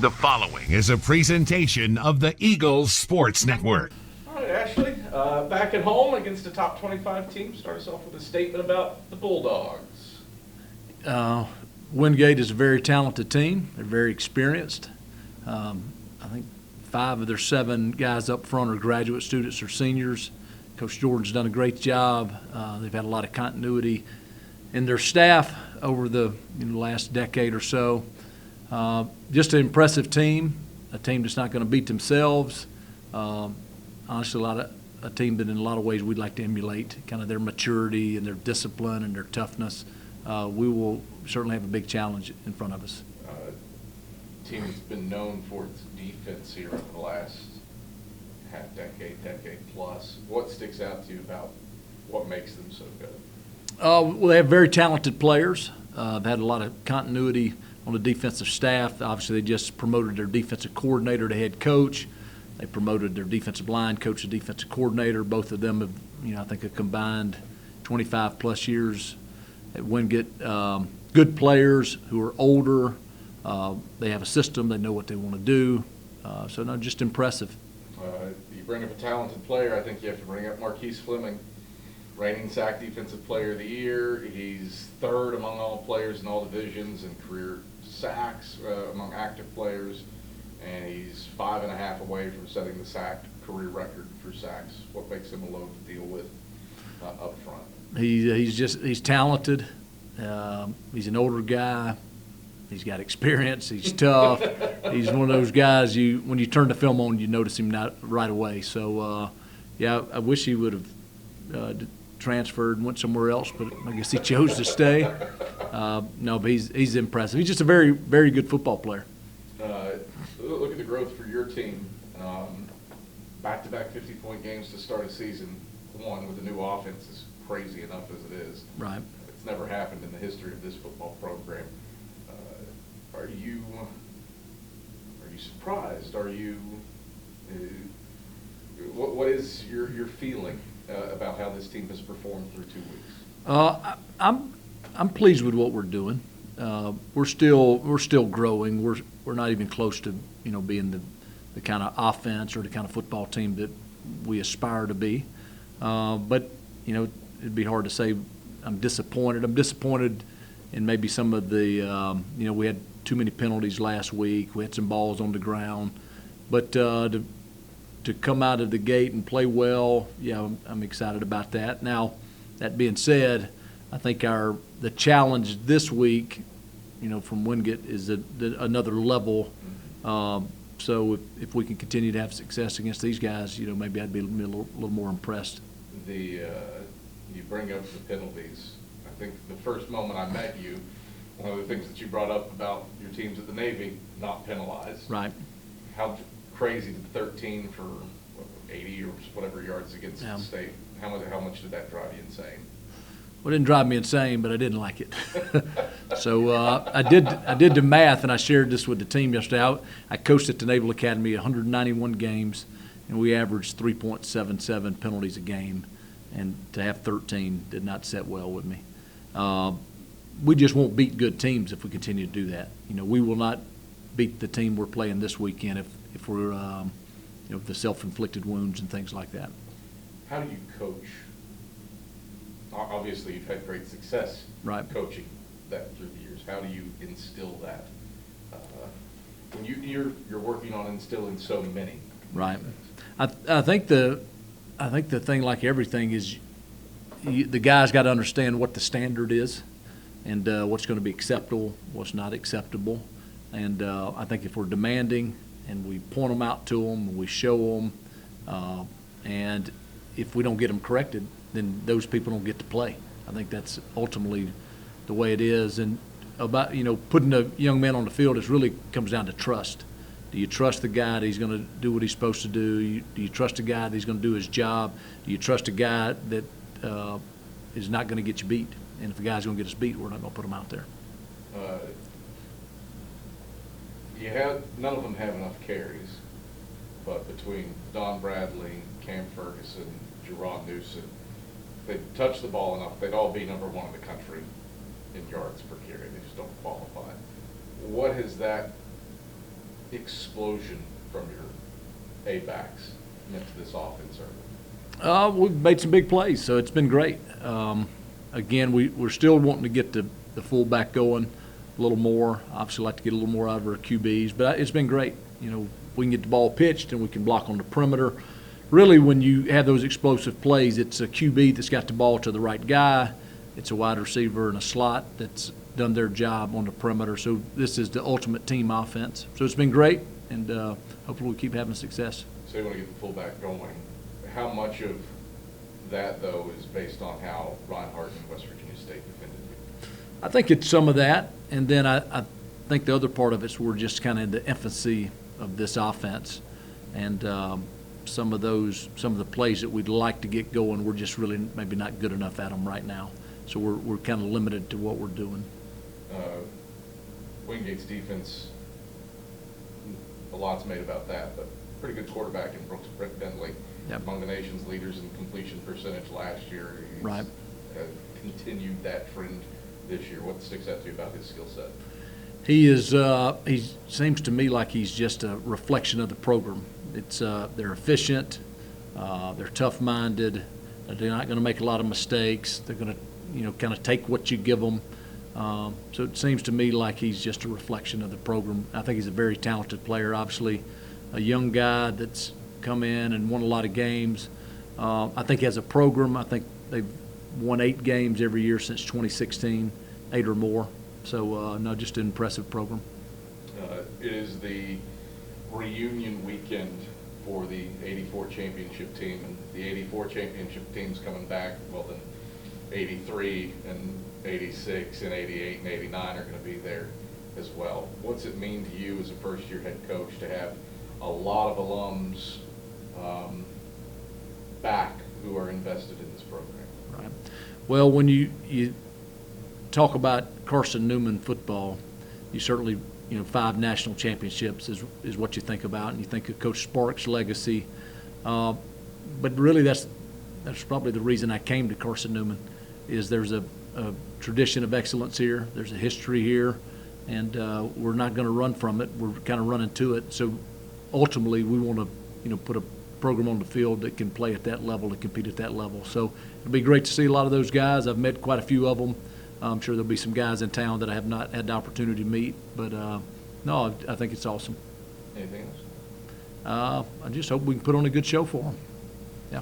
The following is a presentation of the Eagles Sports Network. All right, Ashley, back at home against a top 25 team. Start us off with a statement about the Bulldogs. Wingate is a very talented team. They're very experienced. I think 5 of their 7 guys up front are graduate students or seniors. Coach Jordan's done a great job. They've had a lot of continuity in their staff over the last decade or so. Just an impressive team, a team that's not going to beat themselves. Honestly, a team that in a lot of ways we'd like to emulate, kind of their maturity and their discipline and their toughness. We will certainly have a big challenge in front of us. Team that's been known for its defense here over the last decade plus. What sticks out to you about what makes them so good? Well, they have very talented players. They've had a lot of continuity on the defensive staff. Obviously, they just promoted their defensive coordinator to head coach. They promoted their defensive line coach to defensive coordinator. Both of them have, I think, a combined 25-plus years at Wingate. Good players who are older. They have a system. They know what they want to do. So, no, just impressive. You bring up a talented player. I think you have to bring up Marquise Fleming, reigning SAC Defensive Player of the Year. He's 3rd among all players in all divisions in career sacks among active players, and he's 5.5 away from setting the SAC career record for sacks. What makes him a load to deal with up front? He's talented. He's an older guy. He's got experience. He's tough. He's one of those guys when you turn the film on, you notice him not right away. So, I wish he would have transferred and went somewhere else, but I guess he chose to stay. No, but he's impressive. He's just a very, very good football player. Look at the growth for your team. Back-to-back 50-point games to start a season. One with a new offense is crazy enough as it is. Right. It's never happened in the history of this football program. Are you surprised? Are you? What is your feeling about how this team has performed through 2 weeks? I'm pleased with what we're doing. We're still growing. We're not even close to being the kind of offense or the kind of football team that we aspire to be. But it'd be hard to say I'm disappointed. I'm disappointed in maybe some of the we had too many penalties last week. We had some balls on the ground, but to come out of the gate and play well, I'm excited about that. Now, that being said, I think the challenge this week, from Wingate is another level. So if we can continue to have success against these guys, maybe I'd be a little more impressed. You bring up the penalties. I think the first moment I met you, one of the things that you brought up about your teams at the Navy not penalized. Right. How crazy did 13 for 80 or whatever yards against the state? How much did that drive you insane? Well, it didn't drive me insane, but I didn't like it. So I did the math, and I shared this with the team yesterday. I coached at the Naval Academy 191 games, and we averaged 3.77 penalties a game. And to have 13 did not set well with me. We just won't beat good teams if we continue to do that. We will not beat the team we're playing this weekend if we're the self-inflicted wounds and things like that. How do you coach? Obviously, you've had great success coaching that through the years. How do you instill that? When you're working on instilling so many. Right. I think the thing, like everything, is the guys got to understand what the standard is and what's going to be acceptable, what's not acceptable. And I think if we're demanding and we point them out to them and we show them, and if we don't get them corrected, then those people don't get to play. I think that's ultimately the way it is. And about putting a young man on the field, it really comes down to trust. Do you trust the guy that he's going to do what he's supposed to do? Do you trust the guy that he's going to do his job? Do you trust a guy that is not going to get you beat? And if a guy's going to get us beat, we're not going to put him out there. None of them have enough carries, but between Don Bradley, Cam Ferguson, Jerron Newsom, if they touch the ball enough, they'd all be number 1 in the country in yards per carry. They just don't qualify. What has that explosion from your A-backs meant to this offense early? We've made some big plays, so it's been great. Again, we're still wanting to get the fullback going a little more. Obviously, like to get a little more out of our QBs, but it's been great. We can get the ball pitched and we can block on the perimeter. Really, when you have those explosive plays, it's a QB that's got the ball to the right guy. It's a wide receiver and a slot that's done their job on the perimeter. So this is the ultimate team offense. So it's been great, and hopefully we'll keep having success. So you want to get the fullback going. How much of that, though, is based on how Ron Hart and West Virginia State defended you? I think it's some of that, and then I think the other part of it's we're just kind of in the infancy of this offense, and some of the plays that we'd like to get going, we're just really maybe not good enough at them right now. So we're kind of limited to what we're doing. Wingate's defense, a lot's made about that, but pretty good quarterback in Brooks Bentley. Yep. Among the nation's leaders in completion percentage last year. He's Right. Continued that trend this year. What sticks out to you about his skill set? He seems to me like he's just a reflection of the program. They're efficient, they're tough-minded, they're not going to make a lot of mistakes. They're going to, kind of take what you give them. So it seems to me like he's just a reflection of the program. I think he's a very talented player, obviously a young guy that's come in and won a lot of games. I think as a program, I think they've won 8 games every year since 2016, 8 or more. So, no, just an impressive program. It is the reunion weekend for the '84 championship team, and the '84 championship team's coming back. Well, then '83 and '86 and '88 and '89 are going to be there as well. What's it mean to you as a first-year head coach to have a lot of alums back who are invested in this program? Right. Well, when you talk about Carson-Newman football, you certainly, 5 national championships is what you think about, and you think of Coach Sparks' legacy. But really, that's probably the reason I came to Carson-Newman, is there's a tradition of excellence here. There's a history here, and we're not going to run from it. We're kind of running to it. So ultimately, we want to, put a program on the field that can play at that level, to compete at that level. So it'll be great to see a lot of those guys. I've met quite a few of them. I'm sure there'll be some guys in town that I have not had the opportunity to meet, but no, I think it's awesome. Anything else? I just hope we can put on a good show for them. Yeah.